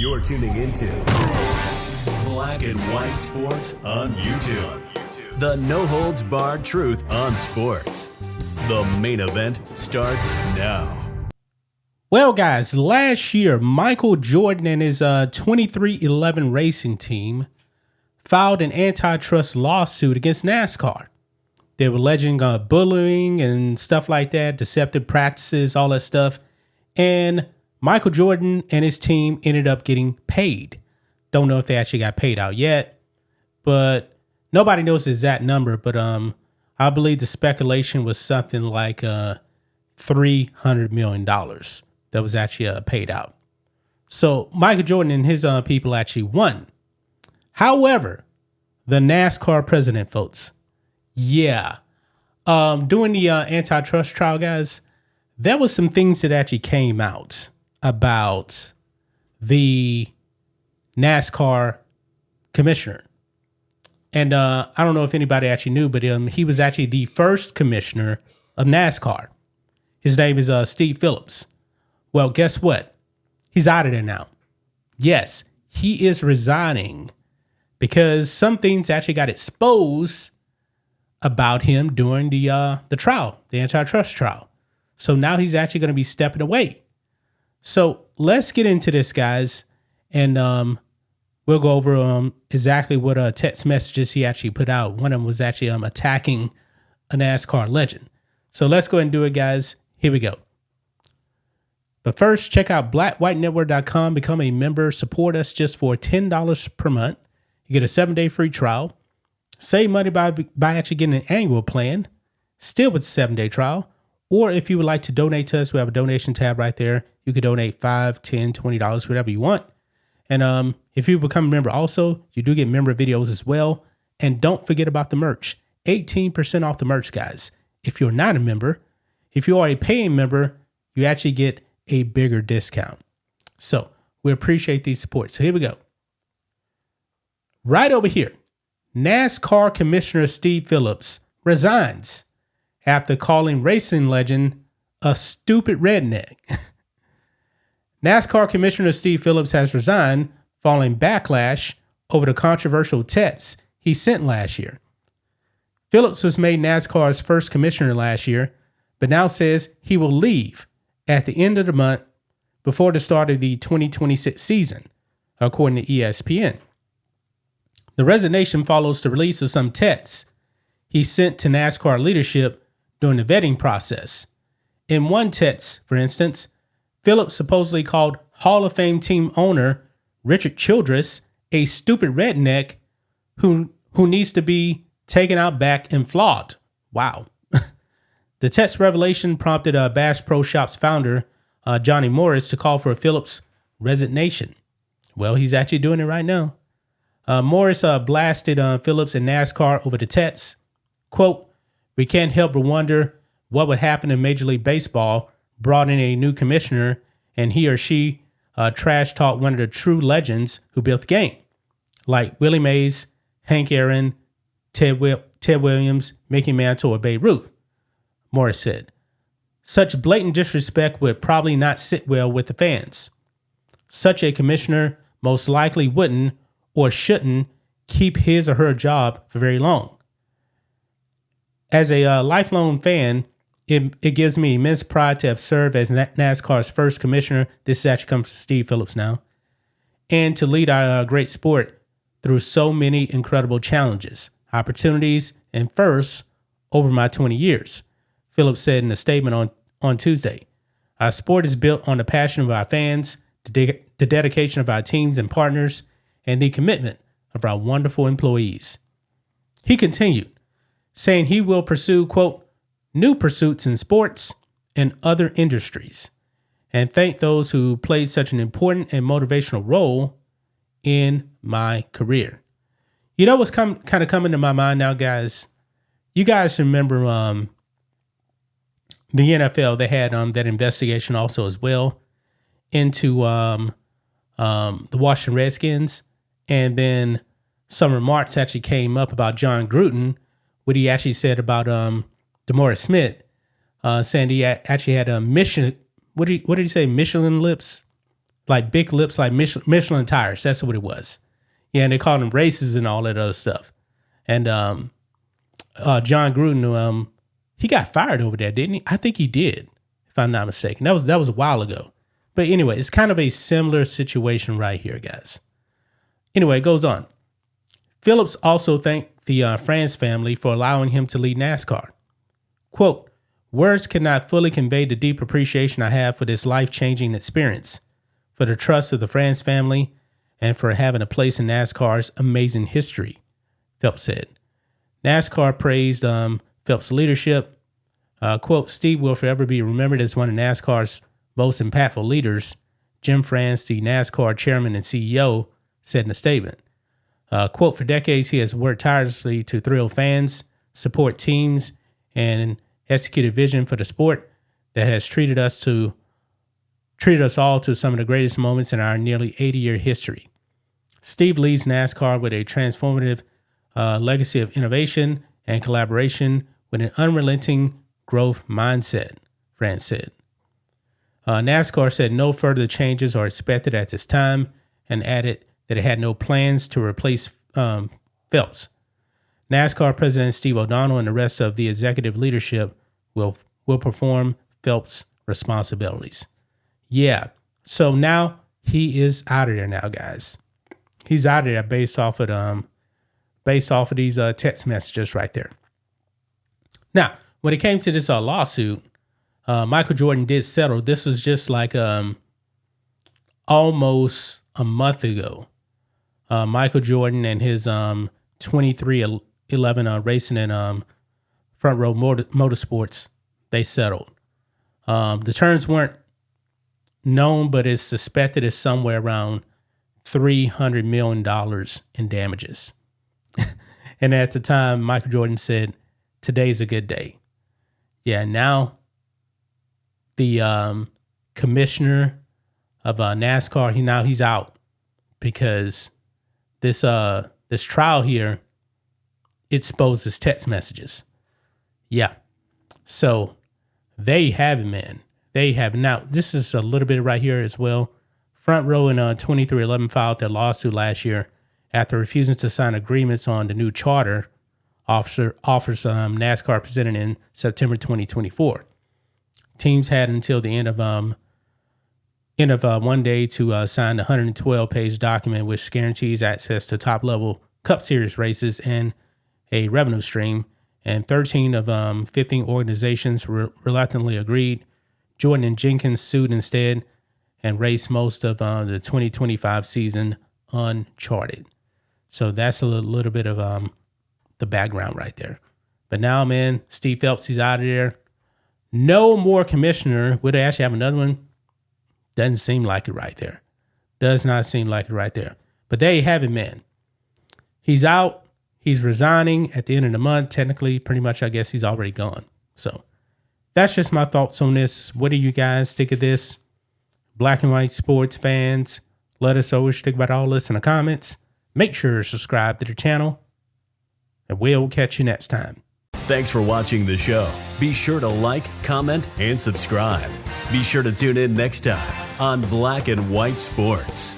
You're tuning into Black and White Sports on YouTube. The no-holds-barred truth on sports. The main event starts now. Well, guys, last year, Michael Jordan and his 2311 racing team filed an antitrust lawsuit against NASCAR. They were alleging bullying and stuff like that, deceptive practices, all that stuff. And Michael Jordan and his team ended up getting paid. Don't know if they actually got paid out yet, but nobody knows the exact number. But I believe the speculation was something like $300 million that was actually paid out. So Michael Jordan and his people actually won. However, the NASCAR president votes. Yeah. During the antitrust trial, guys, there was some things that actually came out about the NASCAR commissioner. And I don't know if anybody actually knew, but he was actually the first commissioner of NASCAR. His name is Steve Phillips. Well, guess what? He's out of there now. Yes, he is resigning because some things actually got exposed about him during the trial, the antitrust trial. So now he's actually going to be stepping away. So let's get into this, guys, and we'll go over exactly what text messages he actually put out. One of them was actually attacking a NASCAR legend. So let's go ahead and do it, guys. Here we go. But first, check out blackwhitenetwork.com. Become a member. Support us just for $10 per month. You get a 7-day free trial. Save money by actually getting an annual plan, still with a 7-day trial. Or if you would like to donate to us, we have a donation tab right there. You can donate $5, $10, $20, whatever you want. And if you become a member also, you do get member videos as well. And don't forget about the merch. 18% off the merch, guys. If you're not a member, if you are a paying member, you actually get a bigger discount. So we appreciate the support. So here we go. Right over here, NASCAR Commissioner Steve Phillips resigns after calling racing legend a stupid redneck. NASCAR Commissioner Steve Phillips has resigned following backlash over the controversial texts he sent last year. Phillips was made NASCAR's first commissioner last year, but now says he will leave at the end of the month before the start of the 2026 season, according to ESPN. The resignation follows the release of some texts he sent to NASCAR leadership during the vetting process. In one text, for instance, Phillips supposedly called Hall of Fame team owner Richard Childress a stupid redneck who needs to be taken out back and flogged. Wow. The text revelation prompted Bass Pro Shops founder Johnny Morris to call for Phillips' resignation. Well, he's actually doing it right now. Morris blasted Phillips and NASCAR over the text. Quote, "We can't help but wonder what would happen if Major League Baseball brought in a new commissioner and he or she trash talked one of the true legends who built the game, like Willie Mays, Hank Aaron, Ted Williams, Mickey Mantle, or Babe Ruth," Morris said. "Such blatant disrespect would probably not sit well with the fans. Such a commissioner most likely wouldn't or shouldn't keep his or her job for very long. As a lifelong fan, it gives me immense pride to have served as NASCAR's first commissioner." This actually comes from Steve Phillips now. "And to lead our great sport through so many incredible challenges, opportunities, and firsts over my 20 years, Phillips said in a statement on Tuesday. "Our sport is built on the passion of our fans, the dedication of our teams and partners, and the commitment of our wonderful employees." He continued, saying he will pursue, quote, "new pursuits in sports and other industries, and thank those who played such an important and motivational role in my career." You know what's kind of coming to my mind now, guys? You guys remember the NFL, they had that investigation also as well into the Washington Redskins. And then some remarks actually came up about John Gruden, what he actually said about DeMaurice Smith, saying he actually had a mission. What did he say? Michelin lips, like big lips, like Michelin tires. That's what it was. Yeah, and they called him racist and all that other stuff. And John Gruden, he got fired over that, didn't he? I think he did, if I'm not mistaken. That was a while ago. But anyway, it's kind of a similar situation right here, guys. Anyway, it goes on. Phillips also thanked the France family for allowing him to lead NASCAR. Quote, words cannot fully convey the deep appreciation I have for this life-changing experience, for the trust of the France family, and for having a place in NASCAR's amazing history, Phelps said. NASCAR praised Phelps' leadership. Quote, Steve will forever be remembered as one of NASCAR's most impactful leaders, Jim France, the NASCAR chairman and CEO, said in a statement. Quote, for decades, he has worked tirelessly to thrill fans, support teams, and execute a vision for the sport that has treated us all to some of the greatest moments in our nearly 80-year history. Steve leads NASCAR with a transformative legacy of innovation and collaboration with an unrelenting growth mindset, France said. NASCAR said no further changes are expected at this time and added that it had no plans to replace Phelps. NASCAR President Steve O'Donnell and the rest of the executive leadership will perform Phelps' responsibilities. Yeah, so now he is out of there now, guys. He's out of there based off of these text messages right there. Now, when it came to this lawsuit, Michael Jordan did settle. This was just like almost a month ago. Michael Jordan and his 2311 racing and Front Row Motorsports, they settled. The terms weren't known, but it's suspected it's somewhere around $300 million in damages. And at the time, Michael Jordan said, today's a good day. Yeah, now the commissioner of NASCAR, he's out because this trial here exposes text messages. Yeah. So they have it, man. They have. Now, this is a little bit right here as well. Front Row and 2311 filed their lawsuit last year after refusing to sign agreements on the new charter offers NASCAR presented in September 2024. Teams had until the end of one day to sign the 112-page document, which guarantees access to top-level Cup Series races and a revenue stream. And 13 of 15 organizations reluctantly agreed. Jordan and Jenkins sued instead and raced most of the 2025 season uncharted. So that's a little bit of the background right there. But now, man, Steve Phelps, he's out of there. No more commissioner. Would they actually have another one? Doesn't seem like it right there. Does not seem like it right there. But there you have it, man. He's out. He's resigning at the end of the month. Technically, pretty much, I guess he's already gone. So that's just my thoughts on this. What do you guys think of this? Black and white sports fans, let us know what you think about all this in the comments. Make sure to subscribe to the channel, and we'll catch you next time. Thanks for watching the show. Be sure to like, comment, and subscribe. Be sure to tune in next time on Black and White Sports.